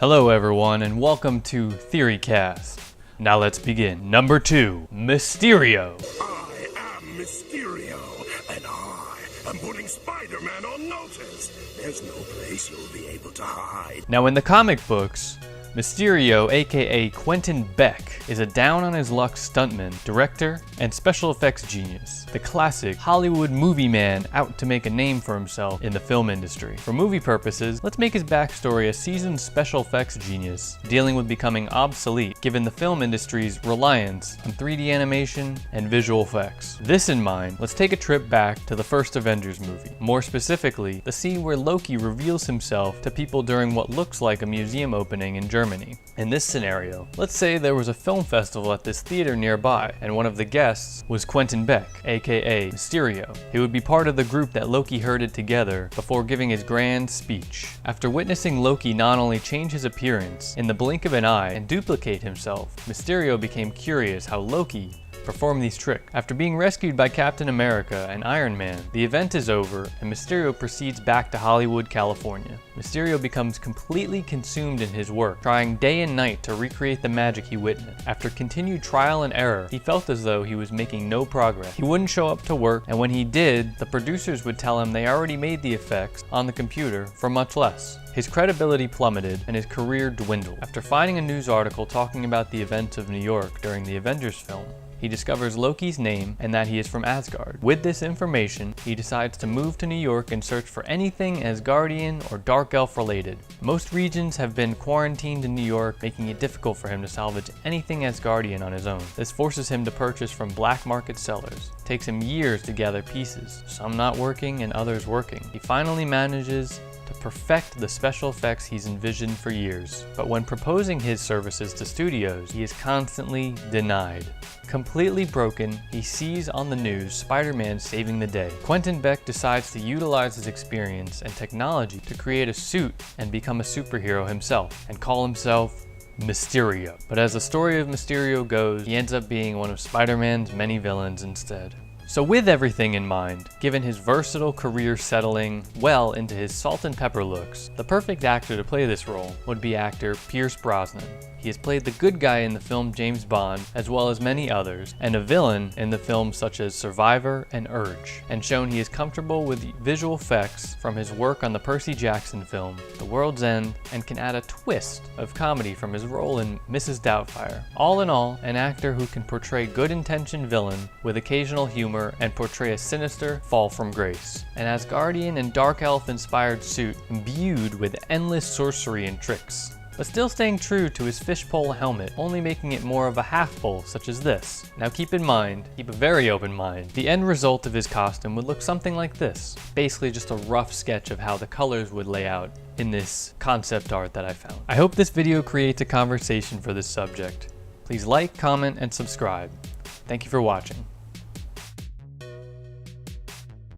Hello everyone and welcome to TheoryCast. Now let's begin. Number 2, Mysterio. I am Mysterio, and I am putting Spider-Man on notice. There's no place you'll be able to hide. Now in the comic books, Mysterio, aka Quentin Beck, is a down-on-his-luck stuntman, director, and special effects genius. The classic Hollywood movie man out to make a name for himself in the film industry. For movie purposes, let's make his backstory a seasoned special effects genius, dealing with becoming obsolete given the film industry's reliance on 3D animation and visual effects. This in mind, let's take a trip back to the first Avengers movie. More specifically, the scene where Loki reveals himself to people during what looks like a museum opening in Germany. In this scenario, let's say there was a film festival at this theater nearby, and one of the guests was Quentin Beck, aka Mysterio. He would be part of the group that Loki herded together before giving his grand speech. After witnessing Loki not only change his appearance in the blink of an eye and duplicate himself, Mysterio became curious how Loki perform these tricks. After being rescued by Captain America and Iron Man, the event is over and Mysterio proceeds back to Hollywood, California. Mysterio becomes completely consumed in his work, trying day and night to recreate the magic he witnessed. After continued trial and error, he felt as though he was making no progress. He wouldn't show up to work, and when he did, the producers would tell him they already made the effects on the computer for much less. His credibility plummeted and his career dwindled. After finding a news article talking about the events of New York during the Avengers film, he discovers Loki's name and that he is from Asgard. With this information, he decides to move to New York and search for anything Asgardian or Dark Elf related. Most regions have been quarantined in New York, making it difficult for him to salvage anything Asgardian on his own. This forces him to purchase from black market sellers. It takes him years to gather pieces, some not working and others working. He finally manages to perfect the special effects he's envisioned for years. But when proposing his services to studios, he is constantly denied. Completely broken, he sees on the news Spider-Man saving the day. Quentin Beck decides to utilize his experience and technology to create a suit and become a superhero himself, and call himself Mysterio. But as the story of Mysterio goes, he ends up being one of Spider-Man's many villains instead. So with everything in mind, given his versatile career settling well into his salt and pepper looks, the perfect actor to play this role would be actor Pierce Brosnan. He has played the good guy in the film James Bond, as well as many others, and a villain in the films such as Survivor and Urge, and shown he is comfortable with visual effects from his work on the Percy Jackson film, The World's End, and can add a twist of comedy from his role in Mrs. Doubtfire. All in all, an actor who can portray good-intentioned villain with occasional humor and portray a sinister fall from grace. An Asgardian and Dark Elf-inspired suit imbued with endless sorcery and tricks, but still staying true to his fishpole helmet, only making it more of a half bowl such as this. Now keep a very open mind, the end result of his costume would look something like this. Basically just a rough sketch of how the colors would lay out in this concept art that I found. I hope this video creates a conversation for this subject. Please like, comment, and subscribe. Thank you for watching.